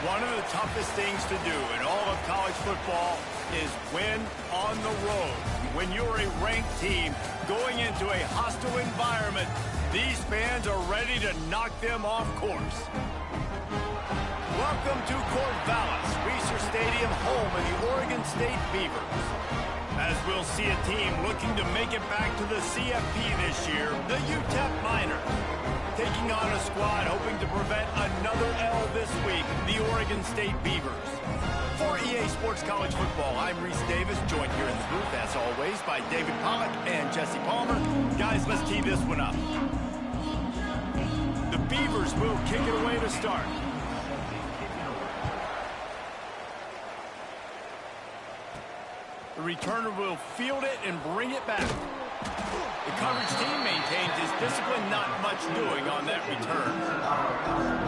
One of the toughest things to do in all of college football is win on the road. When you're a ranked team going into a hostile environment, these fans are ready to knock them off course. Welcome to Corvallis, Reser Stadium, home of the Oregon State Beavers. As we'll see a team looking to make it back to the CFP this year, the Utep Miners. Taking on a squad hoping to prevent another L this week, the Oregon State Beavers. For EA Sports College Football, I'm Reese Davis, joined here in the booth, as always, by David Pollack and Jesse Palmer. Guys, let's tee this one up. The Beavers will kick it away to start. The returner will field it and bring it back. The coverage team maintains his discipline, not much doing on that return.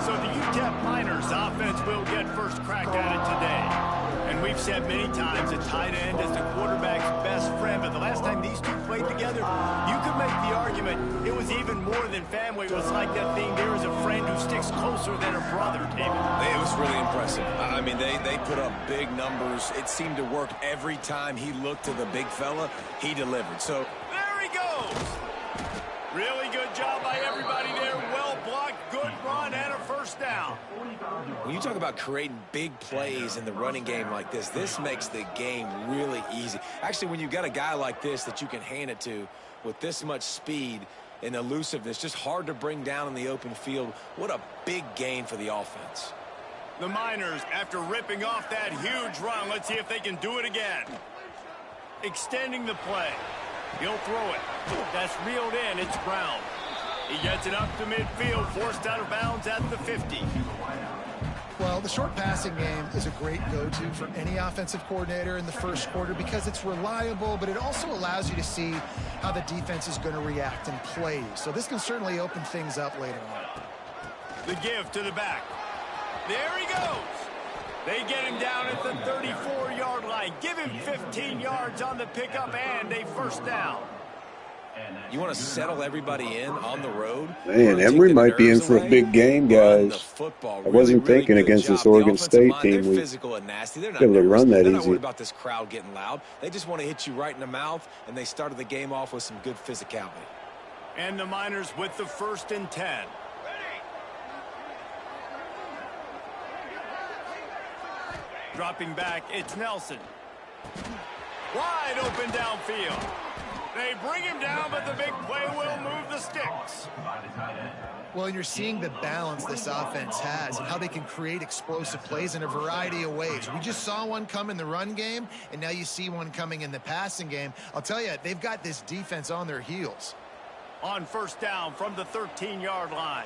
So the Utep Miners offense will get first crack at it today. And we've said many times a tight end is the quarterback's best friend, but the last time these two played together, you could make the argument it was even more than family. It was like that thing, there is a friend who sticks closer than a brother, David. It was really impressive. I mean, they put up big numbers. It seemed to work every time he looked to the big fella. He delivered. So there he goes. Really good job by everybody there. Well blocked, good run, and a first down. When you talk about creating big plays in the running game like this makes the game really easy. Actually, when you've got a guy like this that you can hand it to with this much speed and elusiveness, just hard to bring down in the open field, what a big gain for the offense. The Miners, after ripping off that huge run, let's see if they can do it again. Extending the play. He'll throw it. That's reeled in. It's Brown. He gets it up to midfield, forced out of bounds at the 50. Well, the short passing game is a great go-to for any offensive coordinator in the first quarter because it's reliable, but it also allows you to see how the defense is going to react and play. So this can certainly open things up later on. The give to the back. There he goes. They get him down at the 34-yard line. Give him 15 yards on the pickup and a first down. You want to settle everybody in on the road? Man, Emory might be in for a big game, guys. I wasn't thinking against this Oregon State team. We physical and nasty. They're not able to run that They're not easy. worried about this crowd getting loud. They just want to hit you right in the mouth, and they started the game off with some good physicality. And the Miners with the 1st and 10. Dropping back, it's Nelson. Wide open downfield. They bring him down, but the big play will move the sticks. Well, you're seeing the balance this offense has and how they can create explosive plays in a variety of ways. We just saw one come in the run game, and now you see one coming in the passing game. I'll tell you, they've got this defense on their heels. On first down from the 13-yard line.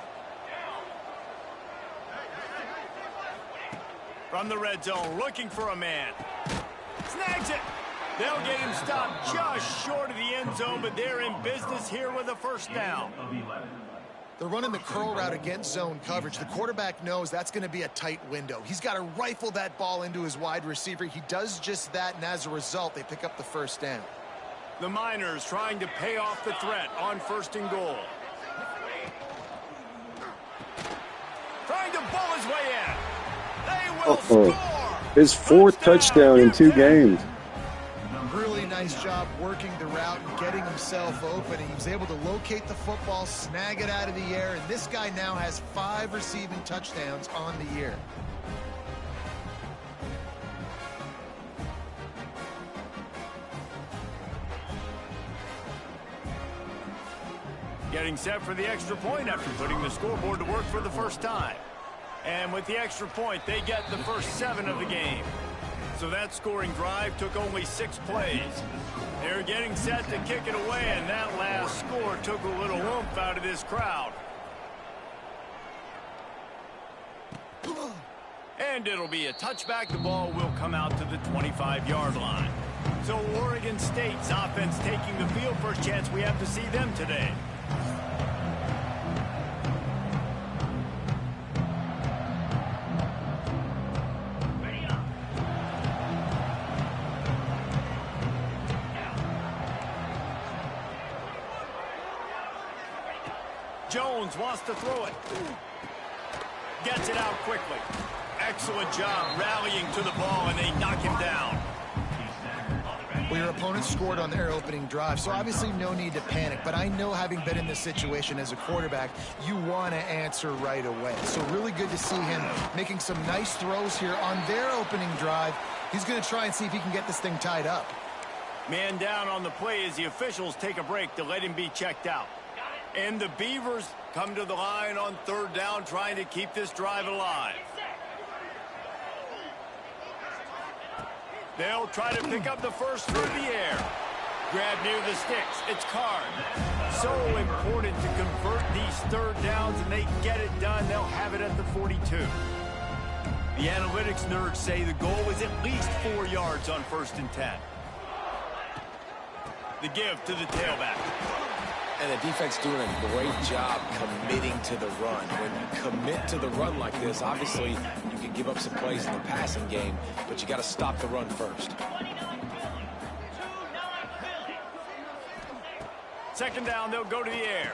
From the red zone, looking for a man. Snags it. They'll get him stopped just short of the end zone, but they're in business here with a first down. They're running the curl route against zone coverage. The quarterback knows that's going to be a tight window. He's got to rifle that ball into his wide receiver. He does just that, and as a result, they pick up the first down. The Miners trying to pay off the threat on 1st and goal. Trying to bull his way in. They will score. His 4th touchdown in 2 games. Really nice job working the route and getting himself open. He was able to locate the football, snag it out of the air, and this guy now has 5 receiving touchdowns on the year. Getting set for the extra point after putting the scoreboard to work for the first time. And with the extra point, they get the first 7 of the game. So that scoring drive took only 6 plays. They're getting set to kick it away, and that last score took a little oomph out of this crowd. And it'll be a touchback. The ball will come out to the 25-yard line. So Oregon State's offense taking the field. First chance we have to see them today. Jones wants to throw it. Gets it out quickly. Excellent job rallying to the ball, and they knock him down. Well, your opponent scored on their opening drive, so obviously no need to panic. But I know, having been in this situation as a quarterback, you want to answer right away. So really good to see him making some nice throws here on their opening drive. He's going to try and see if he can get this thing tied up. Man down on the play as the officials take a break to let him be checked out. And the Beavers come to the line on third down, trying to keep this drive alive. They'll try to pick up the first through the air. Grab near the sticks. It's Card. So important to convert these third downs, and they get it done. They'll have it at the 42. The analytics nerds say the goal is at least 4 yards on 1st and 10. The give to the tailback. And the defense doing a great job committing to the run. When you commit to the run like this, obviously you can give up some plays in the passing game, but you got to stop the run first. 2nd down, they'll go to the air.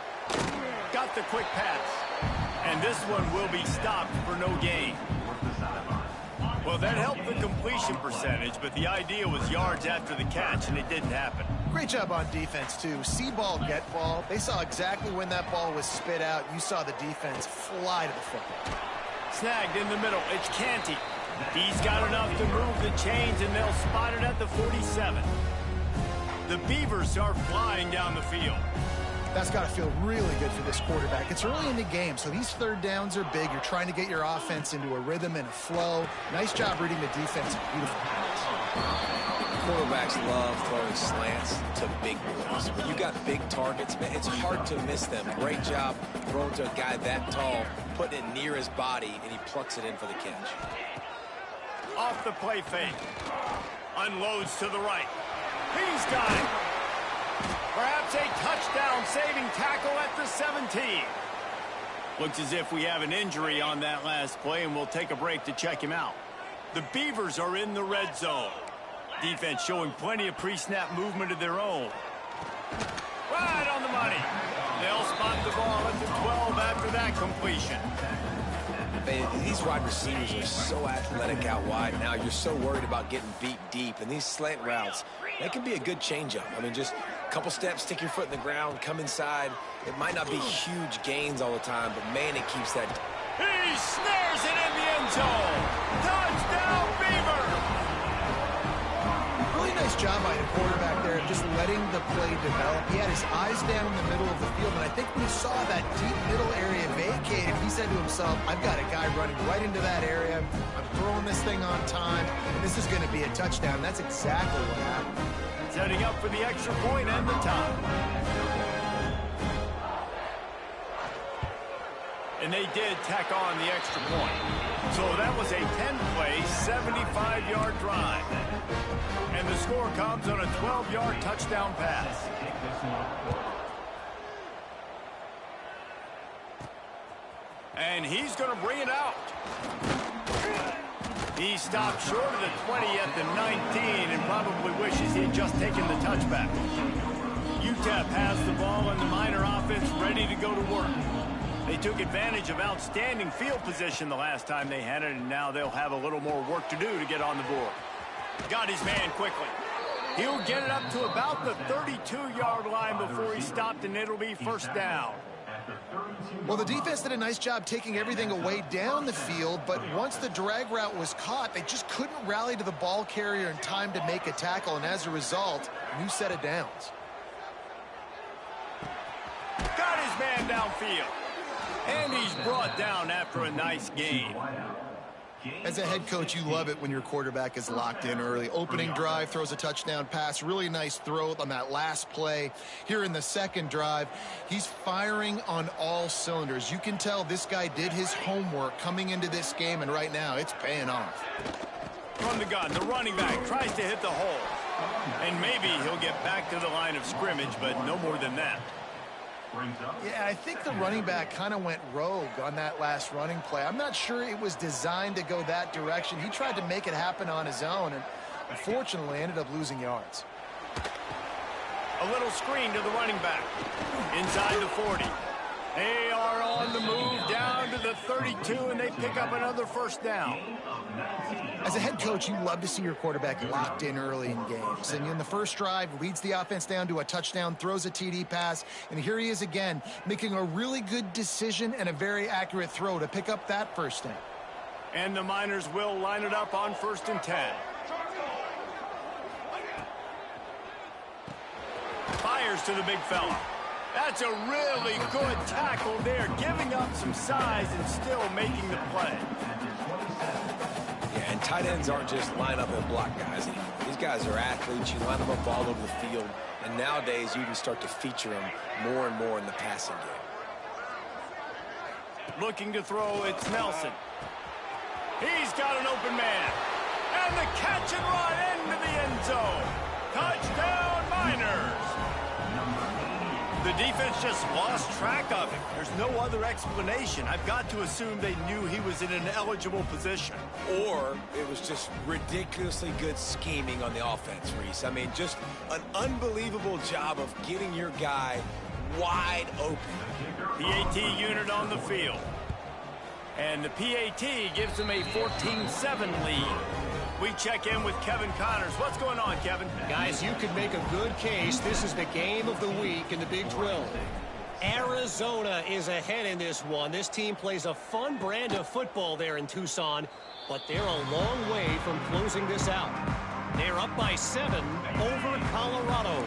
Got the quick pass. And this one will be stopped for no gain. Well, that helped the completion percentage, but the idea was yards after the catch, and it didn't happen. Great job on defense, too. See ball, get ball. They saw exactly when that ball was spit out. You saw the defense fly to the football. Snagged in the middle. It's Canty. He's got enough to move the chains, and they'll spot it at the 47. The Beavers are flying down the field. That's got to feel really good for this quarterback. It's early in the game, so these third downs are big. You're trying to get your offense into a rhythm and a flow. Nice job reading the defense. Beautiful pass. Quarterbacks love throwing slants to big boys. When you got big targets, man, it's hard to miss them. Great job throwing to a guy that tall, putting it near his body, and he plucks it in for the catch. Off the play fake. Unloads to the right. He's got it. Perhaps a touchdown-saving tackle at the 17. Looks as if we have an injury on that last play, and we'll take a break to check him out. The Beavers are in the red zone. Defense showing plenty of pre-snap movement of their own. Right on the money. They'll spot the ball at the 12 after that completion. Man, these wide receivers are so athletic out wide now. You're so worried about getting beat deep. And these slant routes, that can be a good changeup. I mean, just a couple steps, stick your foot in the ground, come inside. It might not be huge gains all the time, but, man, it keeps that. He snares it in the end zone. Touchdown, Beaver. Really nice job by the quarterback there of just letting the play develop. He had his eyes down in the middle of the field, and I think when he saw that deep middle area vacated, he said to himself, I've got a guy running right into that area. I'm throwing this thing on time, and this is going to be a touchdown. That's exactly what happened. Setting up for the extra point and the time. And they did tack on the extra point. So that was a 10-play, 75-yard drive. And the score comes on a 12-yard touchdown pass. And he's going to bring it out. He stopped short of the 20 at the 19 and probably wishes he had just taken the touchback. Utep has the ball and the Miner offense ready to go to work. They took advantage of outstanding field position the last time they had it, and now they'll have a little more work to do to get on the board. Got his man quickly. He'll get it up to about the 32-yard line before he stopped, and it'll be 1st down. Well, the defense did a nice job taking everything away down the field, but once the drag route was caught, they just couldn't rally to the ball carrier in time to make a tackle, and as a result, new set of downs. Got his man downfield. And he's brought down after a nice gain. As a head coach, you love it when your quarterback is locked in early. Opening drive, throws a touchdown pass. Really nice throw on that last play. Here in the 2nd drive, he's firing on all cylinders. You can tell this guy did his homework coming into this game, and right now it's paying off. From the gun, the running back tries to hit the hole. And maybe he'll get back to the line of scrimmage, but no more than that. Yeah, I think the running back kind of went rogue on that last running play. I'm not sure it was designed to go that direction. He tried to make it happen on his own and unfortunately ended up losing yards. A little screen to the running back. Inside the 40. They are on the move down to the 32, and they pick up another first down. As a head coach, you love to see your quarterback locked in early in games. And in the first drive, leads the offense down to a touchdown, throws a TD pass, and here he is again, making a really good decision and a very accurate throw to pick up that first down. And the Miners will line it up on 1st and 10. Fires to the big fella. That's a really good tackle there, giving up some size and still making the play. Yeah, and tight ends aren't just line up and block guys anymore. These guys are athletes. You line them up all over the field. And nowadays, you can start to feature them more and more in the passing game. Looking to throw, it's Nelson. He's got an open man. And the catch and run into the end zone. Touchdown, Miners. The defense just lost track of him. There's no other explanation. I've got to assume they knew he was in an eligible position. Or it was just ridiculously good scheming on the offense, Reese. I mean, just an unbelievable job of getting your guy wide open. PAT unit on the field. And the PAT gives them a 14-7 lead. We check in with Kevin Connors. What's going on, Kevin? Guys, you could make a good case. This is the game of the week in the Big 12. Arizona is ahead in this one. This team plays a fun brand of football there in Tucson, but they're a long way from closing this out. They're up by 7 over Colorado.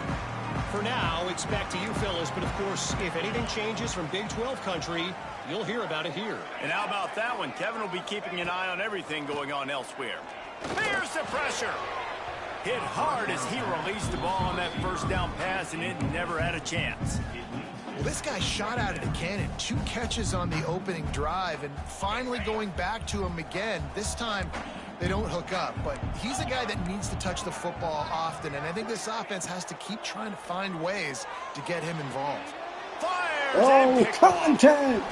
For now, it's back to you fellas, but of course, if anything changes from Big 12 country, you'll hear about it here. And how about that one? Kevin will be keeping an eye on everything going on elsewhere. Here's the pressure. Hit hard as he released the ball on that first down pass, and it never had a chance. Well, this guy shot out of the cannon. 2 catches on the opening drive, and finally going back to him again. This time, they don't hook up, but he's a guy that needs to touch the football often, and I think this offense has to keep trying to find ways to get him involved. Fires Oh, content!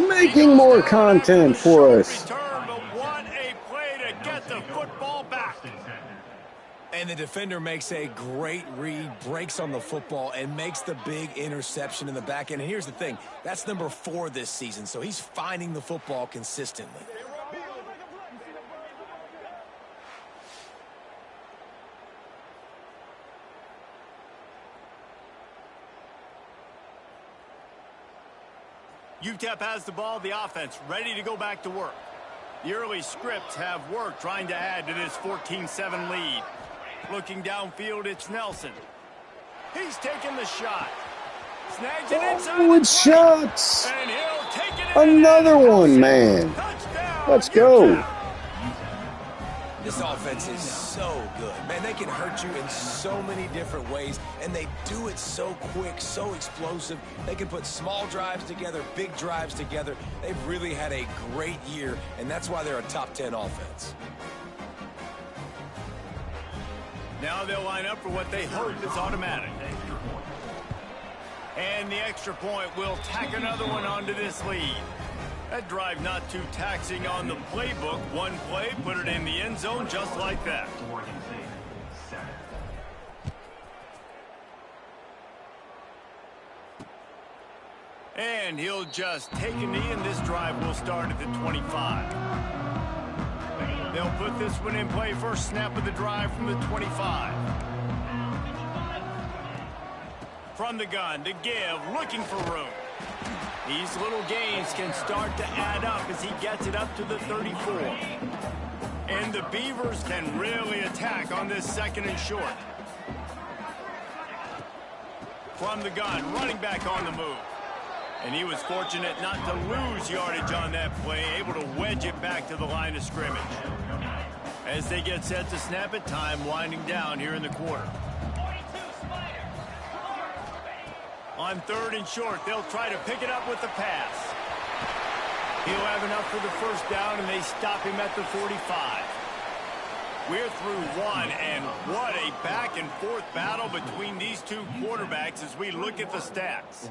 Making more content for us. The football back. And the defender makes a great read, breaks on the football, and makes the big interception in the back end. And here's the thing, that's number 4 this season, so he's finding the football consistently. Utep has the ball, the offense ready to go back to work. The early scripts have worked trying to add to this 14-7 lead. Looking downfield, it's Nelson. He's taking the shot. Snags it inside. Oh, it's shots. And he'll take it Another one, man. Touchdown, Let's go. Utep. This offense is so good. Man, they can hurt you in so many different ways, and they do it so quick, so explosive. They can put small drives together, big drives together. They've really had a great year, and that's why they're a top 10 offense. Now they'll line up for what they hope is automatic. And the extra point will tack another one onto this lead. That drive not too taxing on the playbook. One play, put it in the end zone just like that. And he'll just take a knee, and this drive will start at the 25. They'll put this one in play. First snap of the drive from the 25. From the gun to give, looking for room. These little gains can start to add up as he gets it up to the 34. And the Beavers can really attack on this 2nd and short. From the gun, running back on the move. And he was fortunate not to lose yardage on that play, able to wedge it back to the line of scrimmage. As they get set to snap it, time winding down here in the quarter. On 3rd and short, they'll try to pick it up with the pass. He'll have enough for the first down, and they stop him at the 45. We're through one, and what a back-and-forth battle between these two quarterbacks as we look at the stats.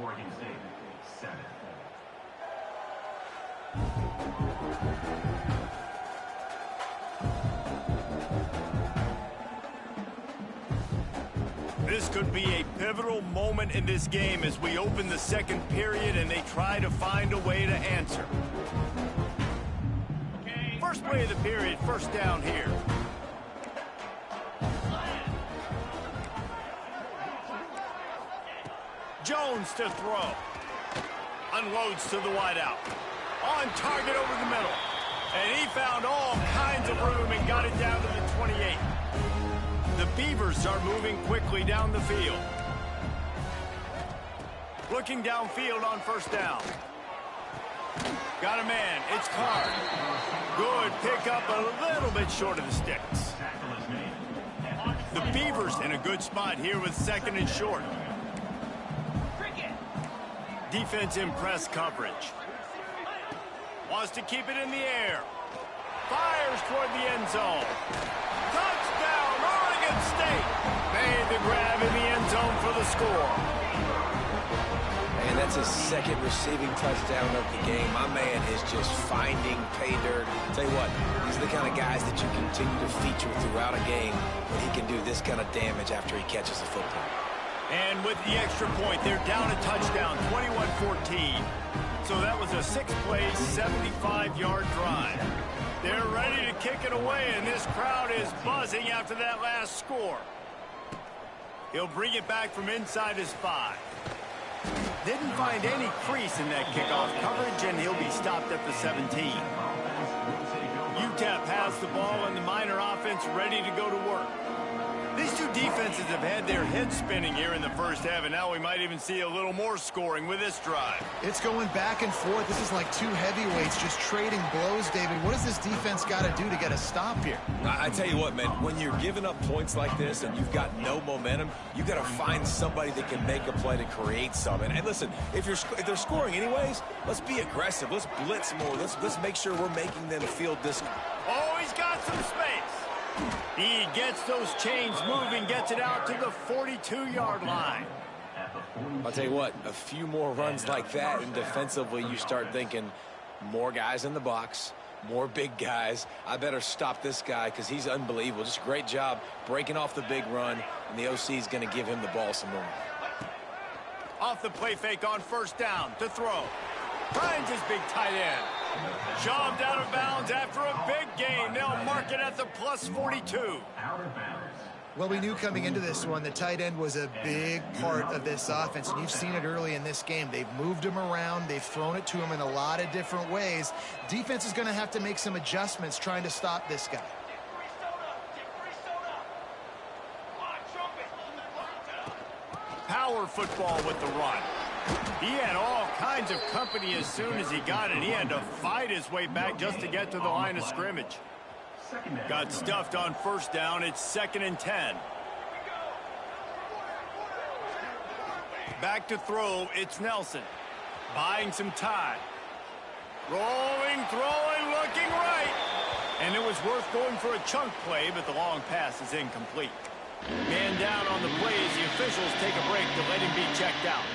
This could be a pivotal moment in this game as we open the second period and they try to find a way to answer. First play of the period, first down here. Jones to throw. Unloads to the wideout. On target over the middle. And he found all kinds of room and got it down to the 28. The Beavers are moving quickly down the field. Looking downfield on first down. Got a man. It's Carr. Good pickup, a little bit short of the sticks. The Beavers in a good spot here with second and short. Defense in press coverage. Wants to keep it in the air. Fires toward the end zone. Touchdown, Oregon State. Made the grab in the end zone for the score. And that's his second receiving touchdown of the game. My man is just finding pay dirt. Tell you what, these are the kind of guys that you continue to feature throughout a game when he can do this kind of damage after he catches the football. And with the extra point, they're down a touchdown, 21-14. So that was a 6-play, 75-yard drive. They're ready to kick it away, and this crowd is buzzing after that last score. He'll bring it back from inside his 5. Didn't find any crease in that kickoff coverage, and he'll be stopped at the 17. Utep has the ball, and the Miner offense ready to go to work. These two defenses have had their heads spinning here in the first half, and now we might even see a little more scoring with this drive. It's going back and forth. This is like two heavyweights just trading blows, David. What does this defense got to do to get a stop here? I tell you what, man, when you're giving up points like this and you've got no momentum, you got to find somebody that can make a play to create something. And listen, if they're scoring anyways, let's be aggressive. Let's blitz more. Let's make sure we're making them feel this. Oh, he's got some space. He gets those chains moving, gets it out to the 42-yard line. I'll tell you what, a few more runs like that, and defensively you start thinking more guys in the box, more big guys. I better stop this guy because he's unbelievable. Just a great job breaking off the big run, and the OC is going to give him the ball some more. Off the play fake on first down to throw. Finds his big tight end. Shoved out of bounds after a big gain. They'll mark it at the plus 42. Well, we knew coming into this one the tight end was a big part of this offense, and you've seen it early in this game. They've moved him around. They've thrown it to him in a lot of different ways. Defense is going to have to make some adjustments trying to stop this guy. Power football with the run. He had all kinds of company as soon as he got it. He had to fight his way back just to get to the line of scrimmage. Got stuffed on first down. It's 2nd and 10. Back to throw. It's Nelson. Buying some time. Rolling, throwing, looking right. And it was worth going for a chunk play, but the long pass is incomplete. Man down on the play as the officials take a break to let him be checked out.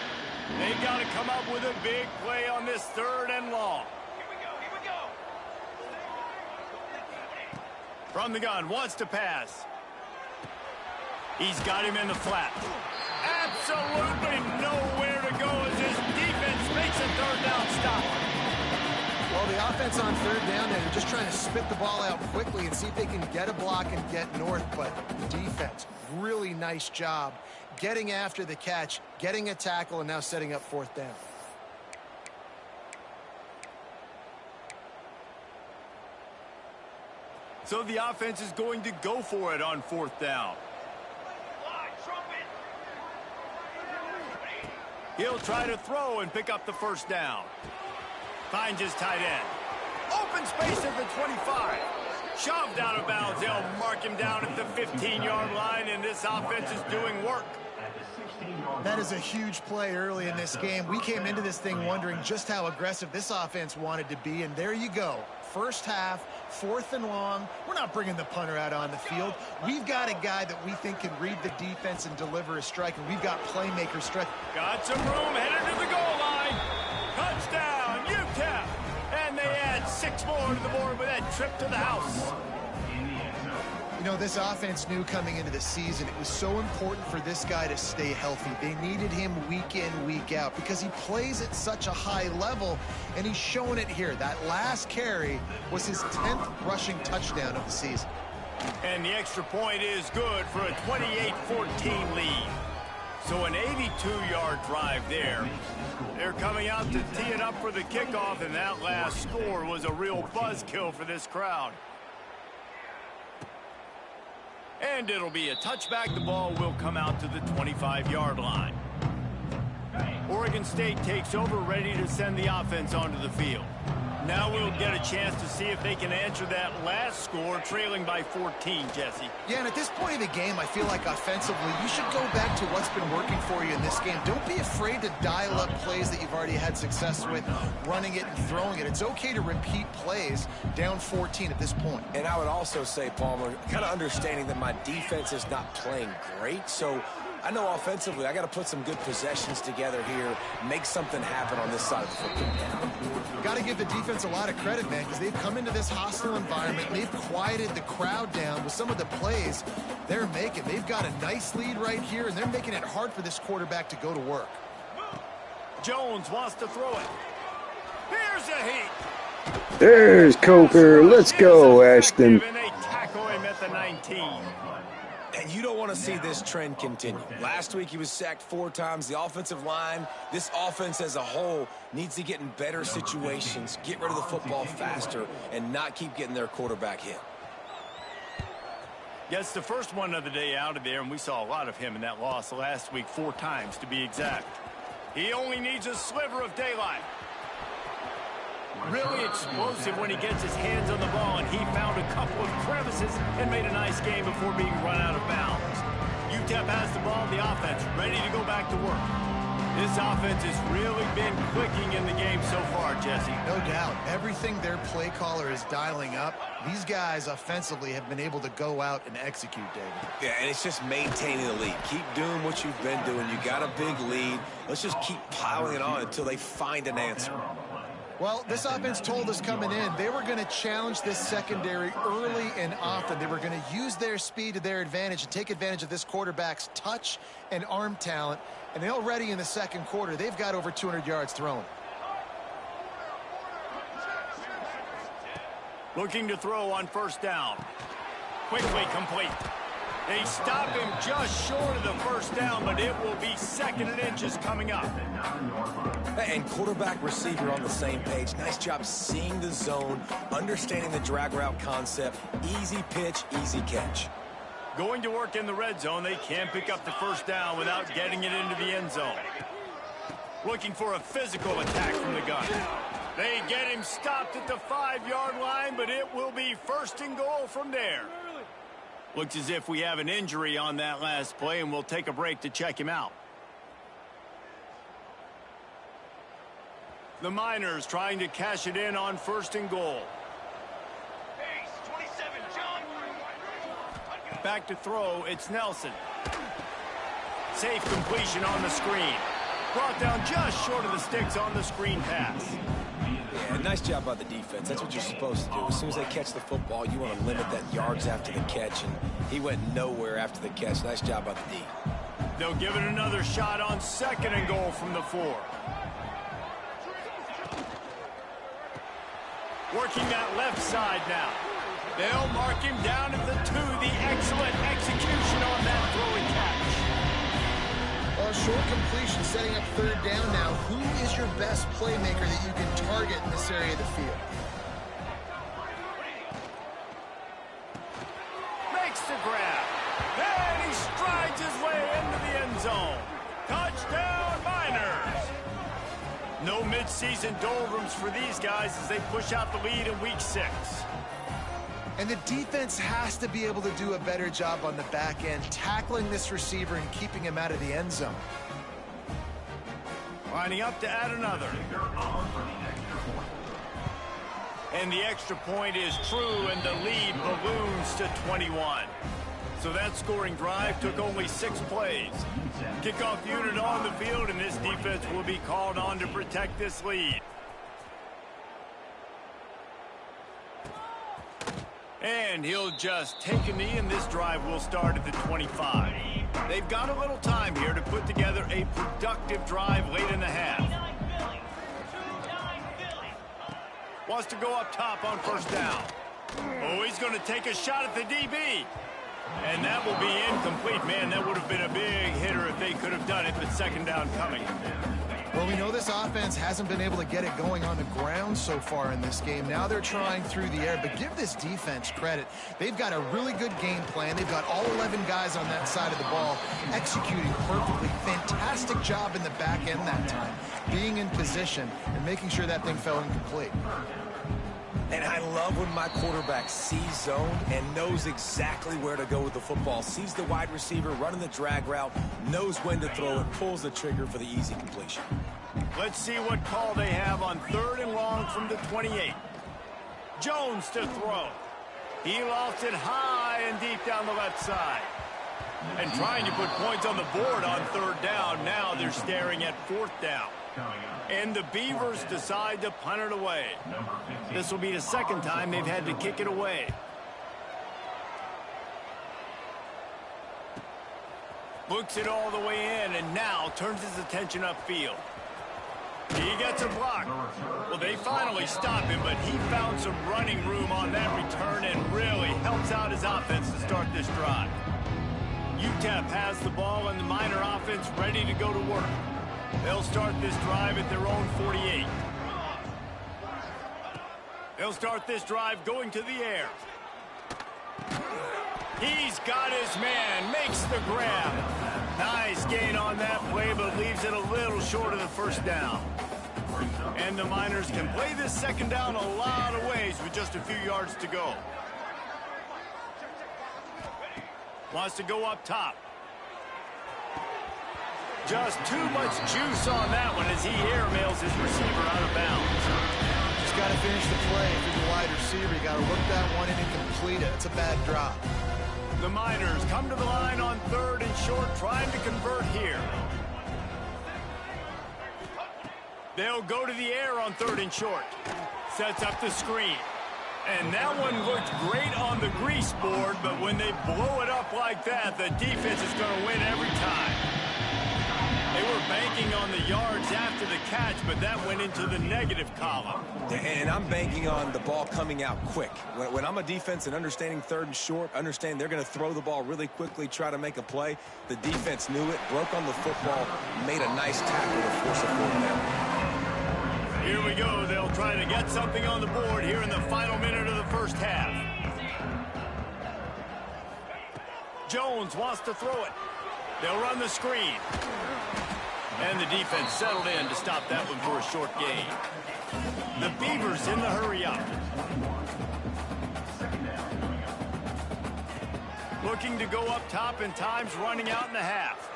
They got to come up with a big play on this 3rd and long. Here we go. From the gun, wants to pass. He's got him in the flat. Absolutely nowhere to go as his defense makes a 3rd down stop. Well, the offense on 3rd down, they're just trying to spit the ball out quickly and see if they can get a block and get north, but the defense, really nice job getting after the catch, getting a tackle, and now setting up 4th down. So the offense is going to go for it on 4th down. He'll try to throw and pick up the 1st down. Finds his tight end. Open space at the 25. Shoved out of bounds. They'll mark him down at the 15-yard line, and this offense is doing work. That is a huge play early in this game. We came into this thing wondering just how aggressive this offense wanted to be, and there you go. First half, 4th and long. We're not bringing the punter out on the field. We've got a guy that we think can read the defense and deliver a strike, and we've got playmaker stretch. Got some room, headed to the goal line. Touchdown, Utep. And they add 6 more to the board with that trip to the house. You know, this offense knew coming into the season it was so important for this guy to stay healthy. They needed him week in, week out because he plays at such a high level, and he's showing it here. That last carry was his 10th rushing touchdown of the season. And the extra point is good for a 28-14 lead. So an 82-yard drive there. They're coming out to tee it up for the kickoff, and that last score was a real buzzkill for this crowd. And it'll be a touchback. The ball will come out to the 25-yard line. Oregon State takes over, ready to send the offense onto the field. Now we'll get a chance to see if they can answer that last score, trailing by 14, Jesse. Yeah, and at this point of the game, I feel like offensively, you should go back to what's been working for you in this game. Don't be afraid to dial up plays that you've already had success with, running it and throwing it. It's okay to repeat plays down 14 at this point. And I would also say, Palmer, kind of understanding that my defense is not playing great, so I know offensively I got to put some good possessions together here, make something happen on this side of the football. Got to give the defense a lot of credit, man, because they've come into this hostile environment. They've quieted the crowd down with some of the plays they're making. They've got a nice lead right here, and they're making it hard for this quarterback to go to work. Jones wants to throw it. Here's a heat. There's Coker. Let's go, Ashton. And they tackle him at the 19. And you don't want to see this trend continue. Last week he was sacked 4 times. The offensive line, this offense as a whole, needs to get in better situations, get rid of the football faster, and not keep getting their quarterback hit. Gets the first one of the day out of there, and we saw a lot of him in that loss last week, 4 times to be exact. He only needs a sliver of daylight. Really explosive when he gets his hands on the ball, and he found a couple of crevices and made a nice game before being run out of bounds. Utep has the ball, the offense ready to go back to work. This offense has really been clicking in the game so far, Jesse. No doubt. Everything their play caller is dialing up, these guys offensively have been able to go out and execute, David. Yeah, and it's just maintaining the lead. Keep doing what you've been doing. You got a big lead. Let's just keep piling it on until they find an answer. Well, this offense told us coming in they were going to challenge this secondary early and often. They were going to use their speed to their advantage and take advantage of this quarterback's touch and arm talent. And already in the second quarter, they've got over 200 yards thrown. Looking to throw on first down. Quickly complete. They stop him just short of the first down, but it will be 2nd and inches coming up. And quarterback receiver on the same page. Nice job seeing the zone, understanding the drag route concept. Easy pitch, easy catch. Going to work in the red zone. They can't pick up the first down without getting it into the end zone. Looking for a physical attack from the gun. They get him stopped at the 5-yard line, but it will be 1st and goal from there. Looks as if we have an injury on that last play, and we'll take a break to check him out. The Miners trying to cash it in on 1st and goal. Back to throw, it's Nelson. Safe completion on the screen. Brought down just short of the sticks on the screen pass. Yeah, nice job by the defense. That's what you're supposed to do. As soon as they catch the football, you want to limit that yards after the catch, and he went nowhere after the catch. Nice job by the D. They'll give it another shot on 2nd and goal from the 4. Working that left side now. They'll mark him down at the 2. The excellent execution on that throwing catch. Well, short completion setting up 3rd down now. Who is your best playmaker that you can target in this area of the field? Makes the grab. And he strides his way into the end zone. Touchdown, Miners. No midseason doldrums for these guys as they push out the lead in week 6. And the defense has to be able to do a better job on the back end, tackling this receiver and keeping him out of the end zone. Lining up to add another. And the extra point is true, and the lead balloons to 21. So that scoring drive took only 6 plays. Kickoff unit on the field, and this defense will be called on to protect this lead. And he'll just take a knee, and this drive will start at the 25. They've got a little time here to put together a productive drive late in the half. Wants to go up top on first down. Oh, he's going to take a shot at the DB. And that will be incomplete. Man, that would have been a big hitter if they could have done it, but second down coming. Well, we know this offense hasn't been able to get it going on the ground so far in this game. Now they're trying through the air, but give this defense credit. They've got a really good game plan. They've got all 11 guys on that side of the ball executing perfectly. Fantastic job in the back end that time, being in position and making sure that thing fell incomplete. And I love when my quarterback sees zone and knows exactly where to go with the football. Sees the wide receiver running the drag route, knows when to throw it, pulls the trigger for the easy completion. Let's see what call they have on 3rd and long from the 28. Jones to throw. He lost it high and deep down the left side. And trying to put points on the board on 3rd down. Now they're staring at 4th down. And the Beavers decide to punt it away. This will be the second time they've had to kick it away. Looks it all the way in and now turns his attention upfield. He gets a block. Well, they finally stop him, but he found some running room on that return and really helps out his offense to start this drive. Utep has the ball and the Miner offense ready to go to work. They'll start this drive at their own 48. They'll start this drive going to the air. He's got his man, makes the grab. Nice gain on that play, but leaves it a little short of the first down. And the Miners can play this second down a lot of ways with just a few yards to go. Wants to go up top. Just too much juice on that one as he airmails his receiver out of bounds. Just got to finish the play. If you're the wide receiver, you got to look that one in and complete it. It's a bad drop. The Miners come to the line on 3rd and short, trying to convert here. They'll go to the air on 3rd and short. Sets up the screen. And that one looked great on the grease board, but when they blow it up like that, the defense is going to win every time. They were banking on the yards after the catch, but that went into the negative column. And I'm banking on the ball coming out quick. When I'm a defense and understanding 3rd and short, understand they're going to throw the ball really quickly, try to make a play. The defense knew it, broke on the football, made a nice tackle to force a 4th down. Here we go. They'll try to get something on the board here in the final minute of the first half. Jones wants to throw it. They'll run the screen. And the defense settled in to stop that one for a short gain. The Beavers in the hurry up. Looking to go up top, and time's running out in the half.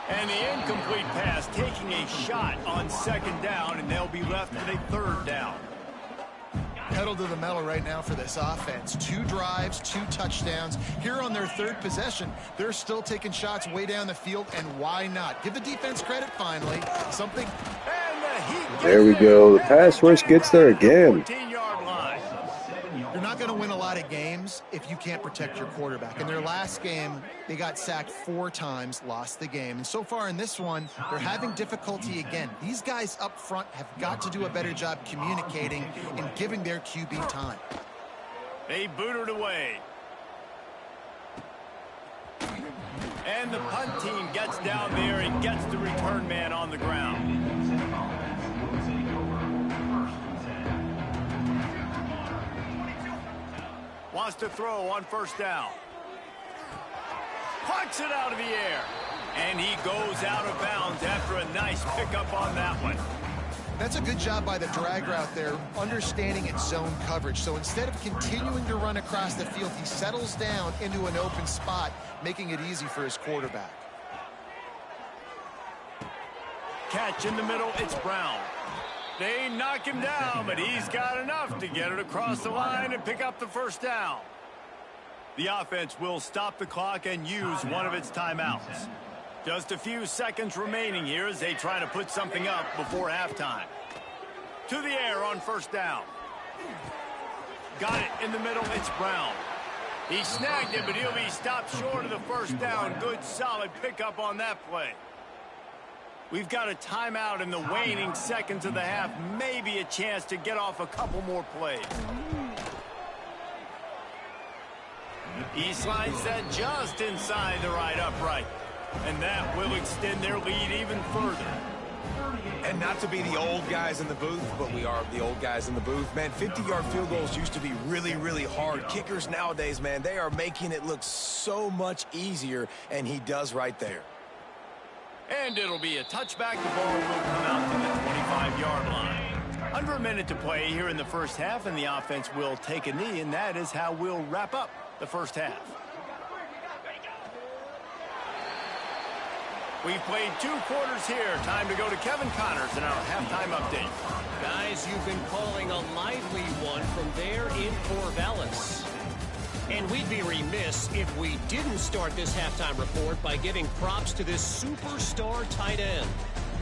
And the incomplete pass taking a shot on 2nd down, and they'll be left with a 3rd down. Pedal to the metal right now for this offense. 2 drives, 2 touchdowns. Here on their 3rd possession, they're still taking shots way down the field, and why not? Give the defense credit finally. Something. There we go. The pass rush gets there again. 14-yard line. You're not going to win a lot of games if you can't protect your quarterback. In their last game, they got sacked 4 times, lost the game. And so far in this one, they're having difficulty again. These guys up front have got to do a better job communicating and giving their QB time. They boot it away. And the punt team gets down there and gets the return man on the ground. Wants to throw on first down. Plucks it out of the air. And he goes out of bounds after a nice pickup on that one. That's a good job by the drag route there, understanding its zone coverage. So instead of continuing to run across the field, he settles down into an open spot, making it easy for his quarterback. Catch in the middle, it's Brown. They knock him down, but he's got enough to get it across the line and pick up the first down. The offense will stop the clock and use one of its timeouts. Just a few seconds remaining here as they try to put something up before halftime. To the air on first down. Got it in the middle. It's Brown. He snagged it, but he'll be stopped short of the first down. Good, solid pickup on that play. We've got a timeout in the waning seconds of the half. Maybe a chance to get off a couple more plays. He slides that just inside the right upright. And that will extend their lead even further. And not to be the old guys in the booth, but we are the old guys in the booth. Man, 50-yard field goals used to be really, really hard. Kickers nowadays, man, they are making it look so much easier, and he does right there. And it'll be a touchback. The ball will come out to the 25-yard line. Under a minute to play here in the first half, and the offense will take a knee, and that is how we'll wrap up the first half. We've played 2 quarters here. Time to go to Kevin Connors in our halftime update. Guys, you've been calling a lively one from there in Corvallis. And we'd be remiss if we didn't start this halftime report by giving props to this superstar tight end.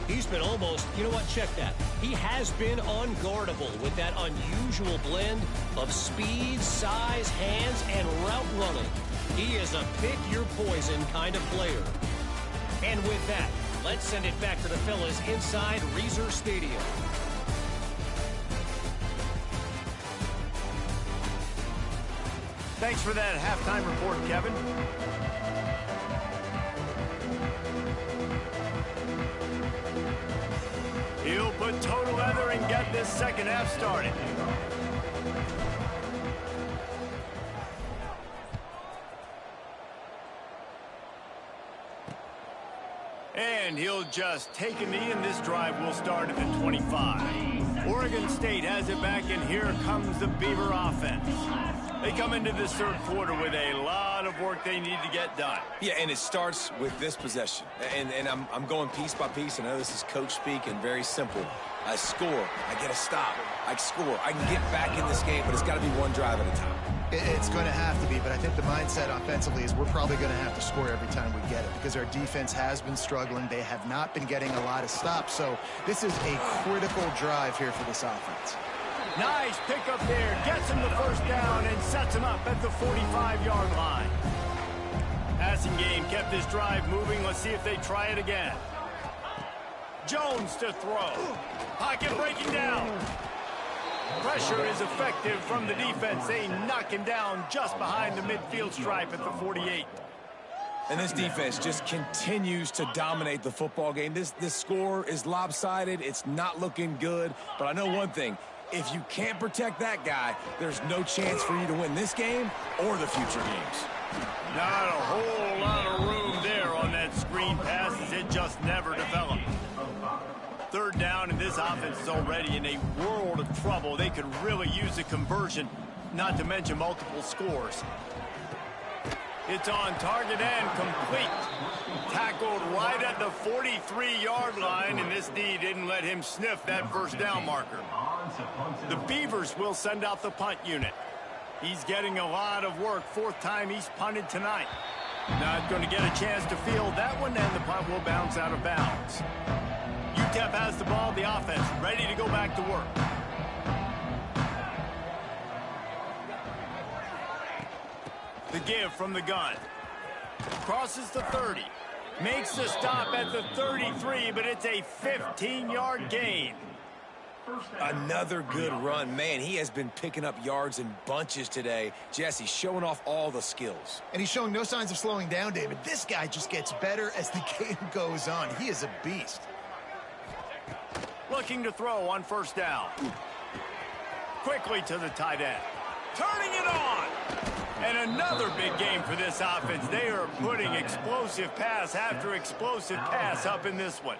He's been almost, you know what, check that. He has been unguardable with that unusual blend of speed, size, hands, and route running. He is a pick-your-poison kind of player. And with that, let's send it back to the fellas inside Reser Stadium. Thanks for that halftime report, Kevin. He'll put total leather and get this second half started. And he'll just take a knee, and this drive will start at the 25. Oregon State has it back, and here comes the Beaver offense. They come into this third quarter with a lot of work they need to get done. Yeah, and it starts with this possession. And I'm going piece by piece. I know this is coach speak and very simple. I score. I get a stop. I score. I can get back in this game, but it's got to be one drive at a time. It's going to have to be, but I think the mindset offensively is we're probably going to have to score every time we get it because our defense has been struggling. They have not been getting a lot of stops, so this is a critical drive here for this offense. Nice pick up there. Gets him the first down and sets him up at the 45-yard line. Passing game kept this drive moving. Let's see if they try it again. Jones to throw. Pocket breaking down. Pressure is effective from the defense. They knock him down just behind the midfield stripe at the 48. And this defense just continues to dominate the football game. This score is lopsided. It's not looking good. But I know one thing. If you can't protect that guy, there's no chance for you to win this game or the future games. Not a whole lot of room there on that screen pass as it just never developed. Third down, and this offense is already in a world of trouble. They could really use a conversion, not to mention multiple scores. It's on target and complete. Tackled right at the 43-yard line, and this D didn't let him sniff that first down marker. The Beavers will send out the punt unit. He's getting a lot of work. 4th time he's punted tonight. Not going to get a chance to field that one, and the punt will bounce out of bounds. Utep has the ball, the offense ready to go back to work. The give from the gun. Crosses the 30. Makes the stop at the 33, but it's a 15-yard gain. Another good run. Man, he has been picking up yards in bunches today. Jesse showing off all the skills. And he's showing no signs of slowing down, David. This guy just gets better as the game goes on. He is a beast. Looking to throw on first down. Quickly to the tight end. Turning it on. And another big game for this offense. They are putting explosive pass after explosive pass up in this one.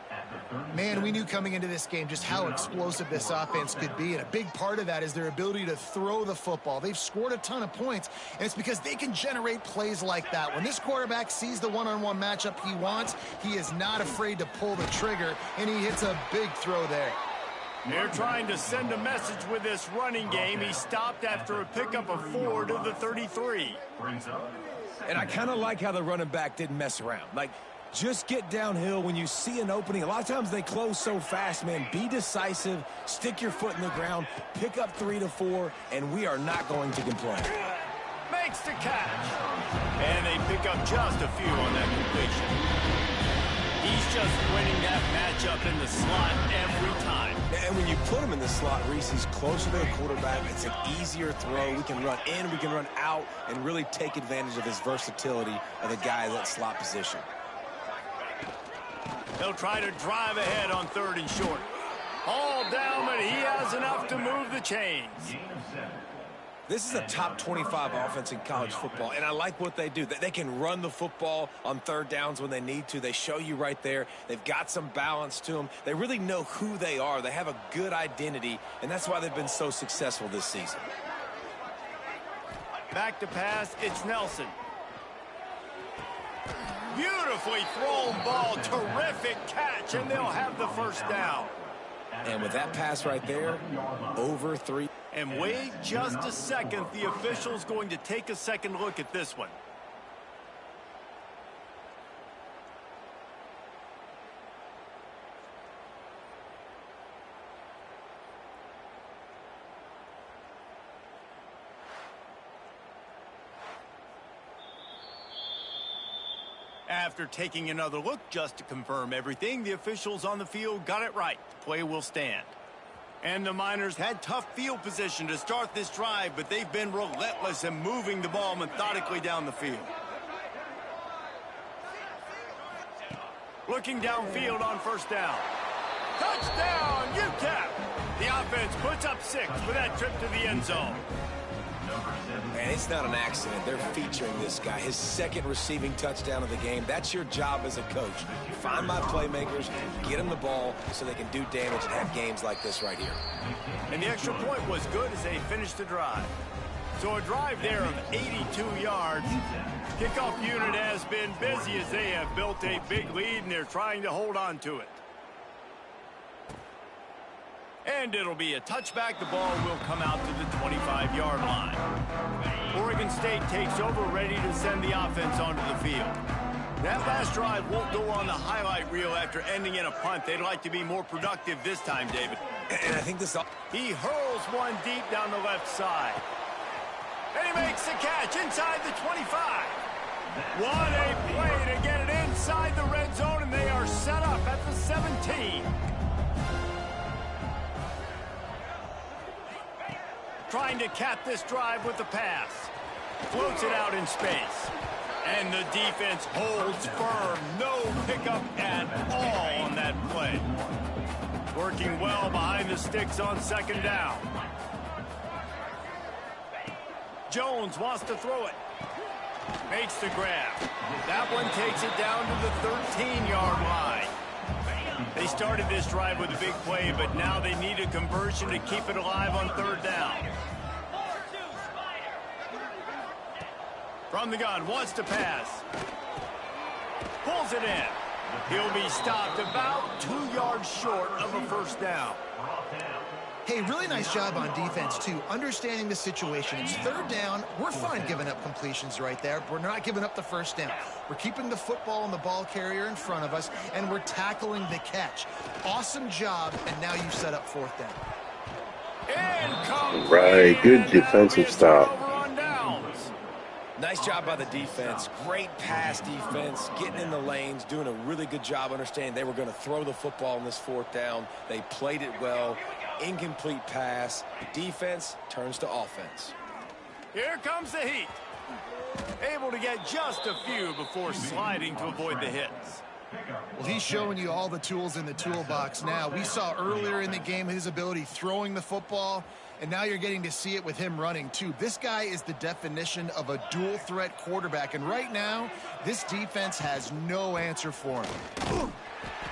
Man, we knew coming into this game just how explosive this offense could be, and a big part of that is their ability to throw the football. They've scored a ton of points, and it's because they can generate plays like that. When this quarterback sees the one-on-one matchup he wants, he is not afraid to pull the trigger, and he hits a big throw there. They're trying to send a message with this running game. He stopped after a pickup of 4 to the 33. And I kind of like how the running back didn't mess around. Like, Just get downhill when you see an opening. A lot of times they close so fast, man. Be decisive, stick your foot in the ground, pick up 3 to 4, and we are not going to complain. Makes the catch. And they pick up just a few on that completion. He's just winning that matchup in the slot every time. And when you put him in the slot, Reese, he's closer to the quarterback. It's an easier throw. We can run in, we can run out, and really take advantage of his versatility of the guy in that slot position. They'll try to drive ahead on 3rd and short. All down, but he has enough to move the chains. This is a top 25 offense in college football, and I like what they do. They can run the football on 3rd downs when they need to. They show you right there. They've got some balance to them. They really know who they are. They have a good identity, and that's why they've been so successful this season. Back to pass, it's Nelson. Beautifully thrown ball, terrific catch, and they'll have the 1st down. And with that pass right there, over 3. And wait just a second, the official's going to take a second look at this one. After taking another look just to confirm everything, the officials on the field got it right. The play will stand. And the Miners had tough field position to start this drive, but they've been relentless in moving the ball methodically down the field. Looking downfield on 1st down. Touchdown, Utep! The offense puts up 6 for that trip to the end zone. And it's not an accident. They're featuring this guy. His 2nd receiving touchdown of the game. That's your job as a coach. Find my playmakers, get them the ball so they can do damage and have games like this right here. And the extra point was good as they finished the drive. So a drive there of 82 yards. Kickoff unit has been busy as they have built a big lead, and they're trying to hold on to it. And it'll be a touchback. The ball will come out to the 25-yard line. Oregon State takes over, ready to send the offense onto the field. That last drive won't go on the highlight reel after ending in a punt. They'd like to be more productive this time, David. And I think this... He hurls one deep down the left side. And he makes the catch inside the 25. What a play to get it inside the red zone, and they are set up at the 17. Trying to cap this drive with the pass. Floats it out in space. And the defense holds firm. No pickup at all on that play. Working well behind the sticks on 2nd down. Jones wants to throw it. Makes the grab. That one takes it down to the 13-yard line. They started this drive with a big play, but now they need a conversion to keep it alive on 3rd down. From the gun, wants to pass. Pulls it in. He'll be stopped about 2 yards short of a 1st down. Hey, really nice job on defense, too, understanding the situation. It's 3rd down. We're fine giving up completions right there. We're not giving up the 1st down. We're keeping the football and the ball carrier in front of us, and we're tackling the catch. Awesome job, and now you set up 4th down. Right, good defensive stop. Nice job by the defense. Great pass defense, getting in the lanes, doing a really good job understanding they were going to throw the football on this 4th down. They played it well. Incomplete pass. Defense turns to offense. Here comes the heat. Able to get just a few before sliding to avoid the hits. Well, he's showing you all the tools in the toolbox now. We saw earlier in the game his ability throwing the football, and now you're getting to see it with him running, too. This guy is the definition of a dual-threat quarterback, and right now, this defense has no answer for him.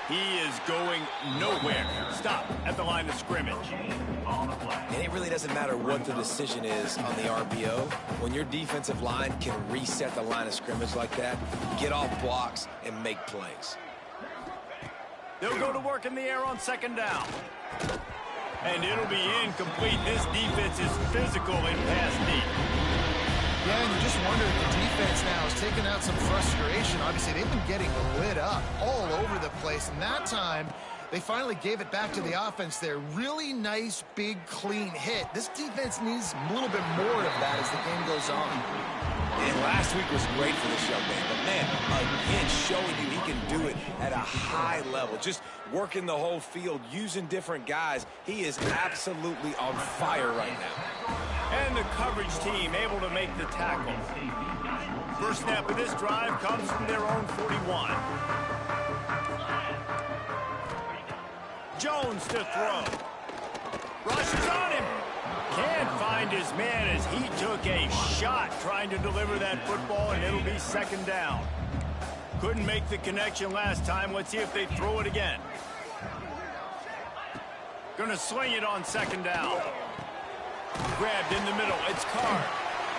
He is going nowhere. Stop at the line of scrimmage. And it really doesn't matter what the decision is on the RPO. When your defensive line can reset the line of scrimmage like that, get off blocks and make plays. They'll go to work in the air on 2nd down. And it'll be incomplete. This defense is physical and pass deep. Yeah, and you just wonder if the defense now is taking out some frustration. Obviously, they've been getting lit up all over the place, and that time they finally gave it back to the offense there. Really nice, big, clean hit. This defense needs a little bit more of that as the game goes on. And last week was great for this young man. But, man, again, showing you he can do it at a high level. Just working the whole field, using different guys. He is absolutely on fire right now. And the coverage team able to make the tackle. First snap of this drive comes from their own 41. Jones to throw. Rushes on him. Can't find his man as he took a shot trying to deliver that football, and it'll be second down. Couldn't make the connection last time. Let's see if they throw it again. Gonna sling it on second down. Grabbed in the middle. It's Carr.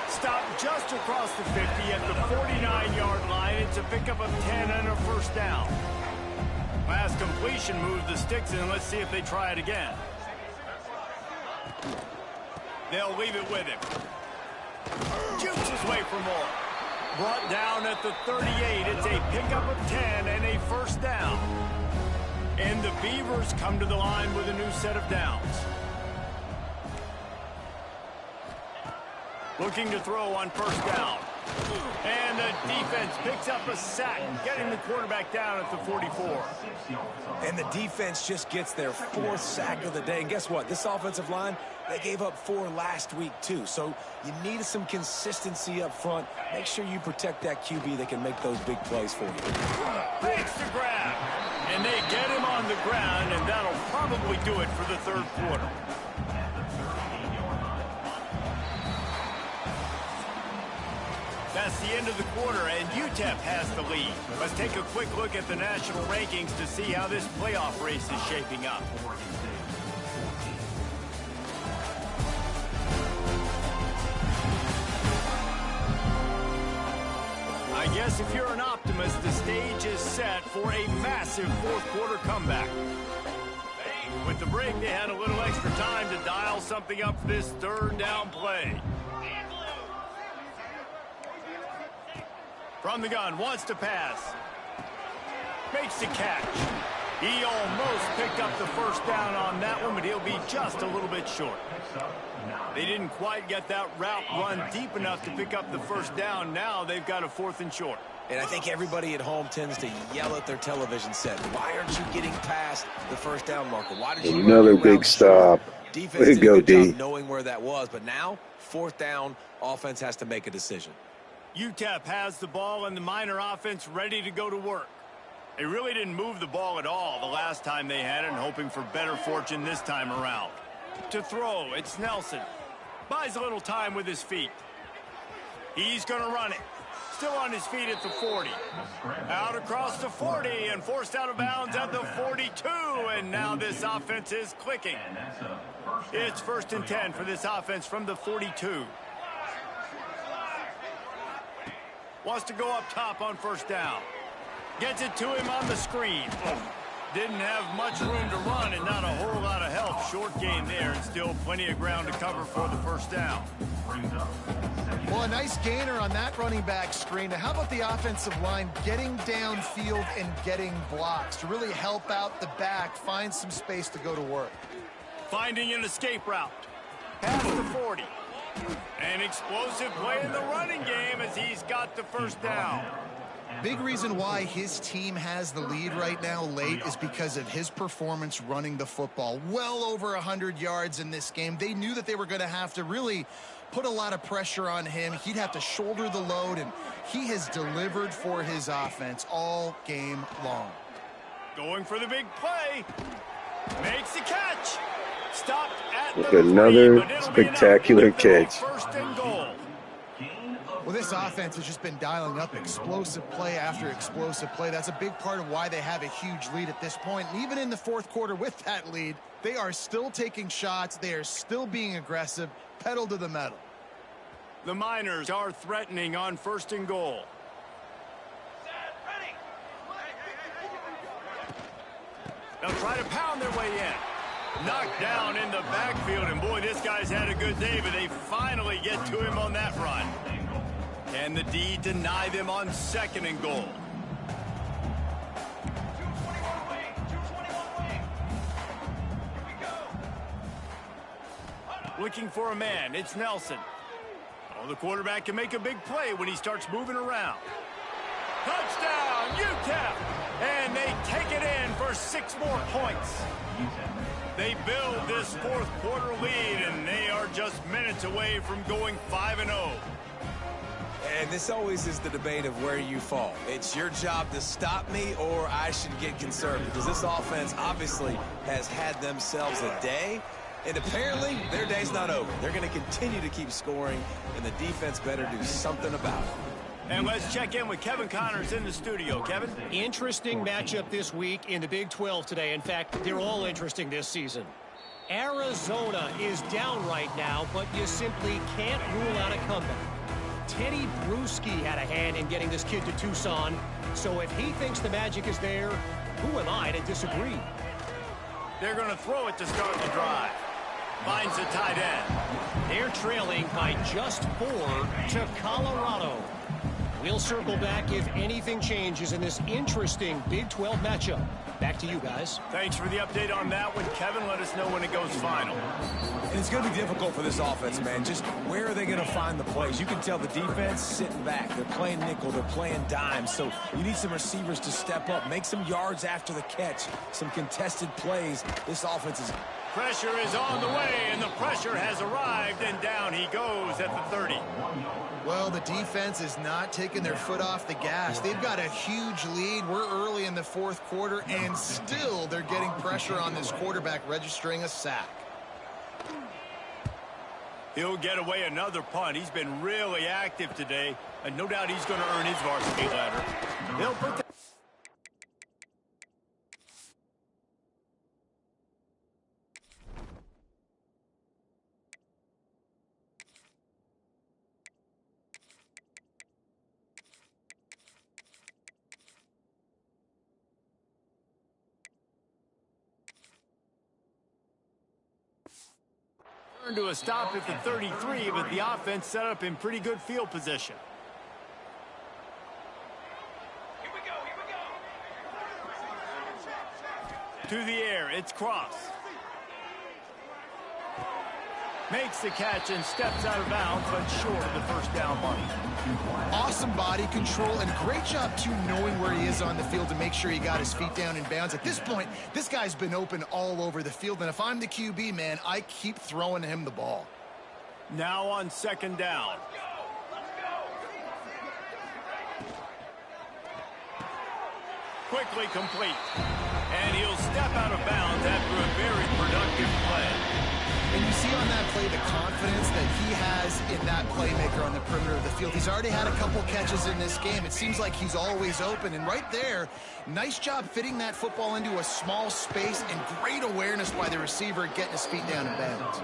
Stopped just across the 50 at the 49-yard line. It's a pickup of 10 and a first down. Last completion moved the sticks in. Let's see if they try it again. They'll leave it with him. Jukes his way for more. Brought down at the 38. It's a pickup of 10 and a first down. And the Beavers come to the line with a new set of downs. Looking to throw on first down. And the defense picks up a sack, getting the quarterback down at the 44. And the defense just gets their fourth sack of the day. And guess what? This offensive line, they gave up 4 last week, too. So you need some consistency up front. Make sure you protect that QB that can make those big plays for you. Thanks to grab. And they get him on the ground, and that'll probably do it for the third quarter. That's the end of the quarter, and Utep has the lead. Let's take a quick look at the national rankings to see how this playoff race is shaping up. I guess if you're an optimist, the stage is set for a massive fourth-quarter comeback. With the break, they had a little extra time to dial something up for this third down play. From the gun, wants to pass. Makes the catch. He almost picked up the first down on that one, but he'll be just a little bit short. They didn't quite get that route run deep enough to pick up the first down. Now they've got a 4th and short. And I think everybody at home tends to yell at their television set. Why aren't you getting past the first down marker? Why did you another big stop? Defense did a good job knowing where that was, but now 4th down, offense has to make a decision. Utep has the ball and the Miner offense ready to go to work. They really didn't move the ball at all the last time they had it, and hoping for better fortune this time around. To throw, it's Nelson. Buys a little time with his feet. He's going to run it. Still on his feet at the 40. Out across the 40 and forced out of bounds at the 42. And now this offense is clicking. It's 1st and 10 for this offense from the 42. Wants to go up top on first down. Gets it to him on the screen. Didn't have much room to run and not a whole lot of help. Short gain there and still plenty of ground to cover for the first down. Well, a nice gainer on that running back screen. Now, how about the offensive line getting downfield and getting blocks to really help out the back, find some space to go to work? Finding an escape route. Past the 40. An explosive play in the running game as he's got the first down. Big reason why his team has the lead right now late is because of his performance running the football. Well over 100 yards in this game. They knew that they were going to have to really put a lot of pressure on him. He'd have to shoulder the load, and he has delivered for his offense all game long. Going for the big play. Makes the catch. Stopped at With the another 3, spectacular catch. First and goal. Well, this offense has just been dialing up explosive play after explosive play. That's a big part of why they have a huge lead at this point. And even in the fourth quarter with that lead, they are still taking shots. They are still being aggressive, pedal to the metal. The Miners are threatening on first and goal. They'll try to pound their way in. Knocked down in the backfield, and boy, this guy's had a good day, but they finally get to him on that run. Can the D deny them on 2nd and goal? Looking for a man. It's Nelson. Oh, the quarterback can make a big play when he starts moving around. Touchdown, Utep! And they take it in for 6 more points. They build this 4th quarter lead, and they are just minutes away from going 5-0. And this always is the debate of where you fall. It's your job to stop me, or I should get concerned, because this offense obviously has had themselves a day, and apparently their day's not over. They're going to continue to keep scoring, and the defense better do something about it. And let's check in with Kevin Connors in the studio. Kevin? Interesting matchup this week in the Big 12 today. In fact, they're all interesting this season. Arizona is down right now, but you simply can't rule out a comeback. Teddy Bruschi had a hand in getting this kid to Tucson, so if he thinks the magic is there, who am I to disagree? They're going to throw it to start the drive. Finds the tight end. They're trailing by just 4 to Colorado. We'll circle back if anything changes in this interesting Big 12 matchup. Back to you guys. Thanks for the update on that one, Kevin. Let us know when it goes final. And it's going to be difficult for this offense, man. Just where are they going to find the plays? You can tell the defense sitting back. They're playing nickel. They're playing dime. So you need some receivers to step up, make some yards after the catch, some contested plays. This offense is... Pressure is on the way, and the pressure has arrived, and down he goes at the 30. Well, the defense is not taking their foot off the gas. They've got a huge lead. We're early in the 4th quarter, and still they're getting pressure on this quarterback, registering a sack. He'll get away another punt. He's been really active today, and no doubt he's going to earn his varsity ladder. They'll put that... to a stop at the 33, but the offense set up in pretty good field position. Here we go. To the air, it's Cross. Makes the catch and steps out of bounds, but short of the first down mark. Awesome body control and great job, too, knowing where he is on the field to make sure he got his feet down in bounds. At this point, this guy's been open all over the field, and if I'm the QB, man, I keep throwing him the ball. Now on 2nd down. Quickly complete. And he'll step out of bounds after a very productive play. And you see on that play the confidence that he has in that playmaker on the perimeter of the field. He's already had a couple catches in this game. It seems like he's always open. And right there, nice job fitting that football into a small space and great awareness by the receiver getting his feet down in bounds.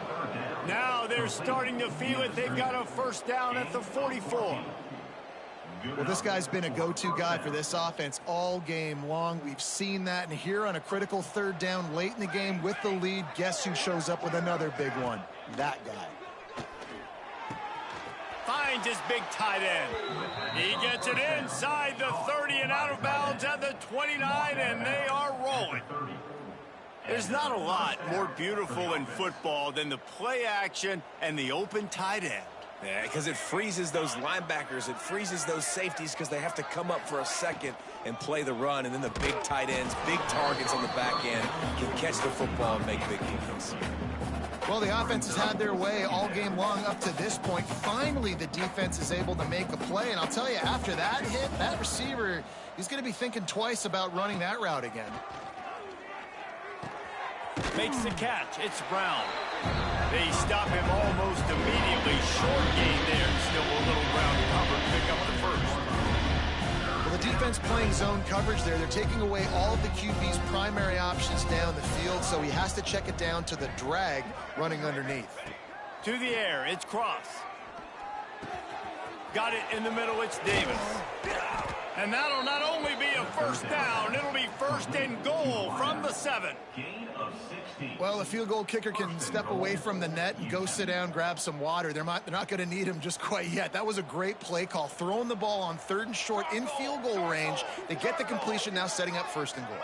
Now they're starting to feel it. They've got a first down at the 44. Well, this guy's been a go-to guy for this offense all game long. We've seen that, and here on a critical 3rd down late in the game with the lead, guess who shows up with another big one? That guy. Finds his big tight end. He gets it inside the 30 and out of bounds at the 29, and they are rolling. There's not a lot more beautiful in football than the play action and the open tight end. Yeah, because it freezes those linebackers. It freezes those safeties because they have to come up for a second and play the run. And then the big tight ends, big targets on the back end can catch the football and make big plays. Well, the offense has had their way all game long up to this point. Finally, the defense is able to make a play. And I'll tell you, after that hit, that receiver, he's going to be thinking twice about running that route again. Makes the catch. It's Brown. They stop him almost immediately. Short gain there. Still a little ground cover. Pick up the first. Well, the defense playing zone coverage there. They're taking away all of the QB's primary options down the field, so he has to check it down to the drag running underneath. To the air. It's Cross. Got it in the middle. It's Davis. And that'll not only be a first down. It'll be first and goal from the 7. Well, a field goal kicker can step away from the net and go sit down, grab some water. They're not going to need him just quite yet. That was a great play call. Throwing the ball on 3rd and short in field goal range. They get the completion, now setting up 1st and goal.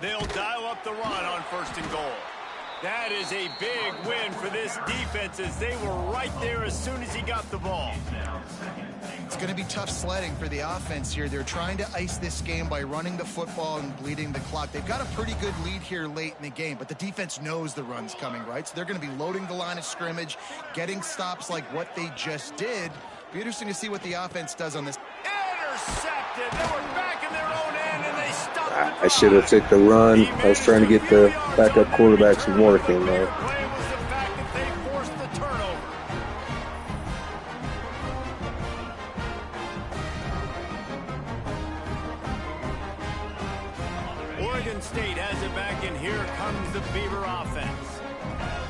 They'll dial up the run on 1st and goal. That is a big win for this defense as they were right there as soon as he got the ball. It's going to be tough sledding for the offense here. They're trying to ice this game by running the football and bleeding the clock. They've got a pretty good lead here late in the game, but the defense knows the run's coming, right? So they're going to be loading the line of scrimmage, getting stops like what they just did. Be interesting to see what the offense does on this. Intercepted. They were back in their own end, and they stopped the I should have took the run. I was trying to get the backup quarterback some work in there. Play was the fact that they forced the turnover. Oregon State has it back, and here comes the Beaver offense.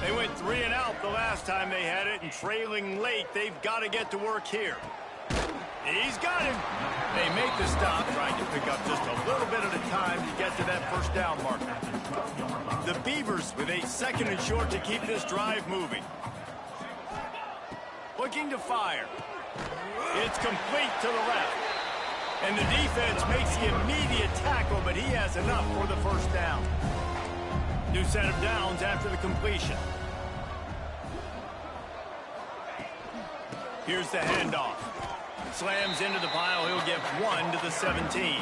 They went 3 and out the last time they had it, and trailing late, they've got to get to work here. He's got him. They make the stop, trying to pick up just a little bit at a time to get to that first down marker. The Beavers with a 2nd and short to keep this drive moving. Looking to fire. It's complete to the left. And the defense makes the immediate tackle, but he has enough for the first down. New set of downs after the completion. Here's the handoff. Slams into the pile. He'll get 1 to the 17.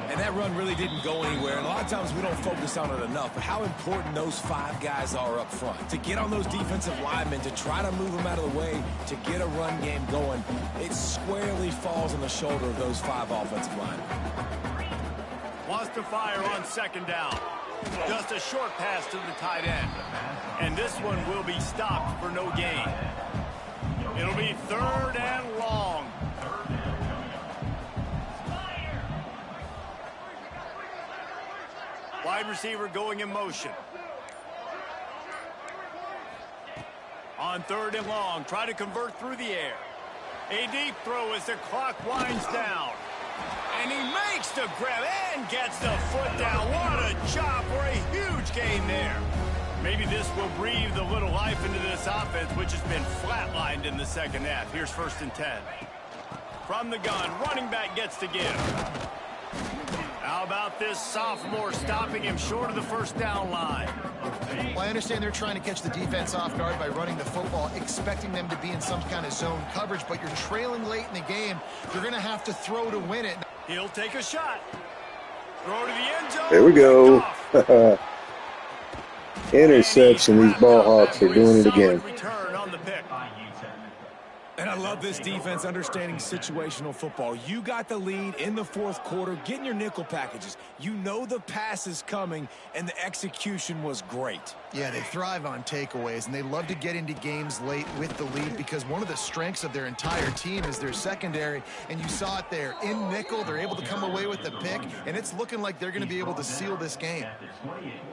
And that run really didn't go anywhere. And a lot of times we don't focus on it enough. But how important those 5 guys are up front. To get on those defensive linemen, to try to move them out of the way, to get a run game going, it squarely falls on the shoulder of those 5 offensive linemen. Wants to fire on 2nd down. Just a short pass to the tight end. And this one will be stopped for no gain. It'll be 3rd and long. Wide receiver going in motion. On 3rd and long, try to convert through the air. A deep throw as the clock winds down. And he makes the grab and gets the foot down. What a job for a huge gain there. Maybe this will breathe a little life into this offense, which has been flatlined in the 2nd half. Here's 1st and 10. From the gun, running back gets to give. How about this sophomore stopping him short of the first down line? Well, I understand they're trying to catch the defense off guard by running the football, expecting them to be in some kind of zone coverage, but you're trailing late in the game. You're going to have to throw to win it. He'll take a shot. Throw to the end zone. There we go. Interception. These ball hawks are doing it again. Return on the pick. And I love this defense understanding situational football. You got the lead in the 4th quarter, getting your nickel packages. You know the pass is coming, and the execution was great. Yeah, they thrive on takeaways, and they love to get into games late with the lead because one of the strengths of their entire team is their secondary, and you saw it there. In nickel, they're able to come away with the pick, and it's looking like they're going to be able to seal this game.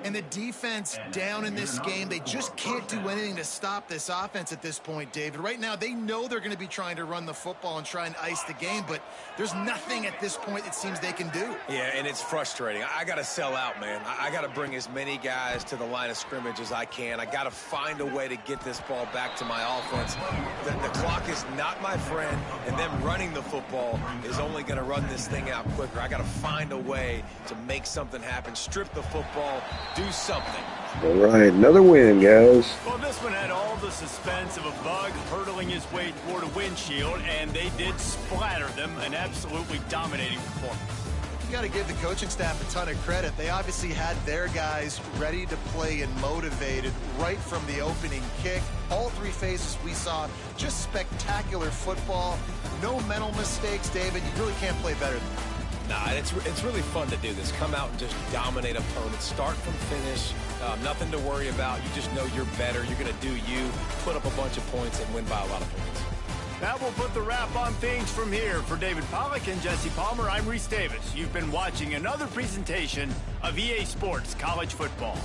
And the defense down in this game, they just can't do anything to stop this offense at this point, David. Right now, they know they're going to be trying to run the football and try and ice the game, but there's nothing at this point it seems they can do. Yeah, and it's frustrating. I got to sell out, man. I got to bring as many guys to the line of scrimmage as I can. I got to find a way to get this ball back to my offense. The clock is not my friend, and them running the football is only going to run this thing out quicker. I got to find a way to make something happen, strip the football, do something. All right, another win, guys. Well, this one had all the suspense of a bug hurtling his way toward a windshield, and they did splatter them. An absolutely dominating performance. You got to give the coaching staff a ton of credit. They obviously had their guys ready to play and motivated right from the opening kick. All 3 phases we saw, just spectacular football. No mental mistakes, David. You really can't play better than that. Nah, it's really fun to do this. Come out and just dominate opponents. Start from finish. Nothing to worry about. You just know you're better. You're going to do you, put up a bunch of points, and win by a lot of points. That will put the wrap on things from here. For David Pollack and Jesse Palmer, I'm Reese Davis. You've been watching another presentation of EA Sports College Football.